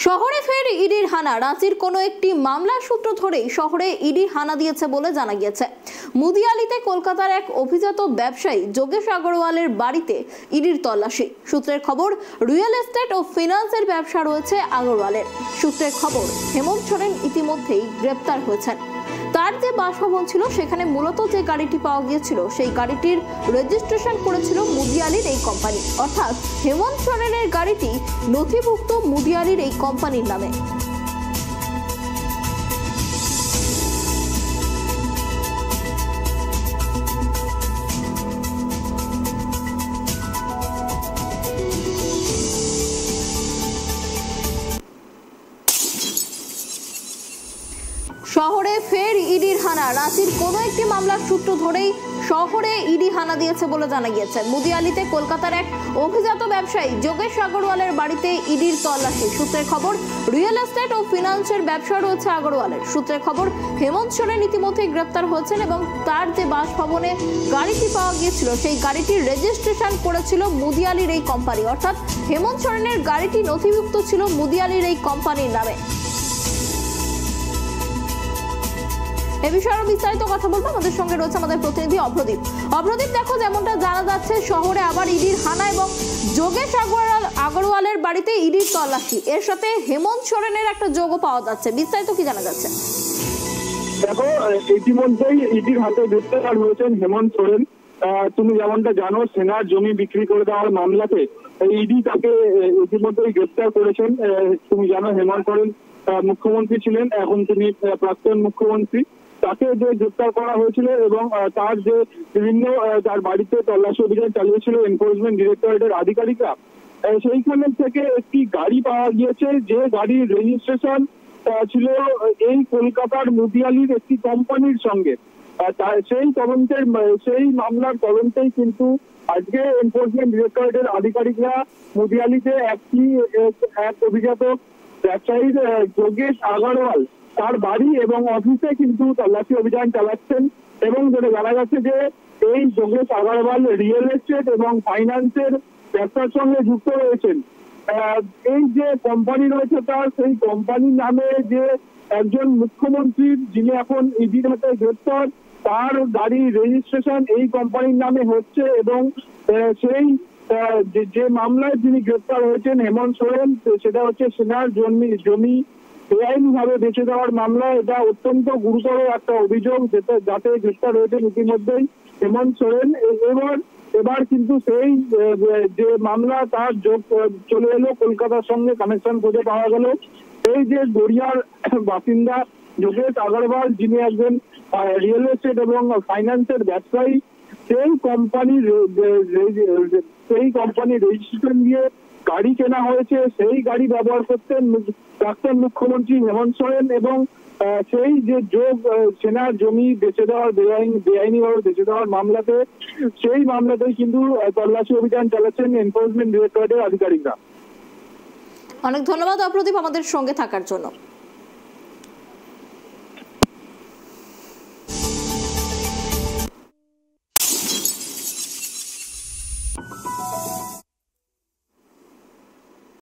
শহরে ফের ইডির হানা। রাঁচির কোনো একটি মামলার সূত্র ধরেই শহরে ইডি হানা দিয়েছে বলে জানা গিয়েছে। মুদিয়ালিতে কলকাতার এক অভিজাত ব্যবসায়ী যোগেশ আগরওয়ালের বাড়িতে ইডির তল্লাশি। সূত্রের খবর, রিয়েল এস্টেট ও ফিনান্সের ব্যবসা রয়েছে আগরওয়ালের। সূত্রের খবর, হেমন্ত সোরেন ইতিমধ্যেই গ্রেপ্তার হয়েছেন। তার যে বাসভবন ছিল সেখানে মূলত যে গাড়িটি পাওয়া গিয়েছিল সেই গাড়িটির রেজিস্ট্রেশন করেছিল মুদিয়ালির এই কোম্পানি, অর্থাৎ হেমন্ত সোরেনের গাড়িটি নথিভুক্ত মুদিয়ালির এই কোম্পানির নামে। শহরে ফের ইডির হানা। রাঁচির কোনো একটি মামলার সূত্র ধরেই শহরে ইডি হানা দিয়েছে বলে জানা গিয়েছে। মুদিয়ালিতে কলকাতার এক অভিজাত ব্যবসায়ী যোগেশ আগরওয়ালের বাড়িতে ইডির তল্লাশি। সূত্রের খবর, রিয়েল এস্টেট ও ফিনান্সের ব্যবসা রয়েছে আগরওয়ালের। সূত্রের খবর, হেমন্ত সোরেন ইতিমধ্যে গ্রেপ্তার হয়েছেন এবং তার যে বাসভবনে গাড়িটি পাওয়া গিয়েছিল সেই গাড়িটির রেজিস্ট্রেশন করেছিল মুদিয়ালির এই কোম্পানি, অর্থাৎ হেমন্ত সোরেনের গাড়িটি নথিভুক্ত ছিল মুদিয়ালির এই কোম্পানির নামে। এ বিষয়ে আরো বিস্তারিত কথা বলবো, আমাদের সঙ্গে রয়েছে আমাদের প্রতিনিধি অভ্রদীপ। অভ্রদীপ, দেখো যেমনটা জানা যাচ্ছে শহরে আবার ইডির হানা এবং যোগেশ আগরওয়ালের বাড়িতে ইডির তল্লাশি, এর সাথে হেমন্ত সোরেনের একটা যোগও পাওয়া যাচ্ছে। বিস্তারিত কি জানা যাচ্ছে? দেখো, ইতিমধ্যেই ইডির হাতে গ্রেপ্তার হয়েছেন হেমন্ত সোরেন। তুমি যেমনটা জানো, সেনার জমি বিক্রি করে দেওয়ার মামলাতে ইডি তাকে ইতিমধ্যেই গ্রেপ্তার করেছেন। তুমি জানো, হেমন্ত সোরেন মুখ্যমন্ত্রী ছিলেন, এখন তিনি প্রাক্তন মুখ্যমন্ত্রী। তাকে যে গ্রেপ্তার করা হয়েছিল এবং তার যে বিভিন্ন তার বাড়িতে তল্লাশি অভিযান চালিয়েছিল এনফোর্সমেন্ট ডিরেক্টরেটের আধিকারিকরা, সেইখান থেকে একটি গাড়ি পাওয়া গিয়েছে যে গাড়ির রেজিস্ট্রেশন ছিল এই কলকাতার মুদিয়ালির একটি কোম্পানির সঙ্গে। সেই মামলার তদন্তেই কিন্তু আজকে এনফোর্সমেন্ট ডিরেক্টরেটের আধিকারিকরা মুদিয়ালিতে এক অভিজাত ব্যবসায়ী যোগেশ আগরওয়াল তার বাড়ি এবং অফিসে কিন্তু তল্লাশি অভিযান চালাচ্ছেন। এবং যেটা জানা যাচ্ছে যে এই যোগেশ আগরওয়াল রিয়েল এস্টেট এবং ফাইন্যান্সের ব্যবসার সঙ্গে যুক্ত রয়েছেন। এই যে কোম্পানি রয়েছে তার, সেই কোম্পানির নামে যে একজন মুখ্যমন্ত্রীর যিনি এখন ইডির হাতে গ্রেপ্তার, তার গাড়ির রেজিস্ট্রেশন এই কোম্পানির নামে হচ্ছে। এবং সেই যে মামলায় যিনি গ্রেপ্তার হয়েছেন হেমন্ত সোরেন, সেটা হচ্ছে সেনার জমি বেআইনি ভাবে বেচে দেওয়ার মামলা। এটা অত্যন্ত গুরুতর একটা অভিযোগ, যাতে গ্রেপ্তার হয়েছেন ইতিমধ্যেই হেমন্ত সোরেন। এবার কিন্তু সেই যে মামলা তার যোগ চলে এলো কলকাতার সঙ্গে কানেকশন খুঁজে পাওয়া গেল। এই যে গড়িয়ার বাসিন্দা যোগেশ আগরওয়াল, যিনি একজন রিয়েল এস্টেট এবং ফাইন্যান্সের ব্যবসায়ী, সেই কোম্পানির রেজিস্ট্রেশন দিয়ে গাড়ি কেনা হয়েছে। সেই গাড়ি ব্যবহার করতেন প্রাক্তন মুখ্যমন্ত্রী হেমন্ত সোরেন। এবং সেই যে সেনার জমি বেচে দেওয়ার বেআইনিভাবে বেচে দেওয়ার মামলাতে, সেই মামলাতেই কিন্তু তল্লাশি অভিযান চালাচ্ছেন এনফোর্সমেন্ট ডিরেক্টরেটের আধিকারিকরা। অনেক ধন্যবাদ অপ্রদীপ আমাদের সঙ্গে থাকার জন্য।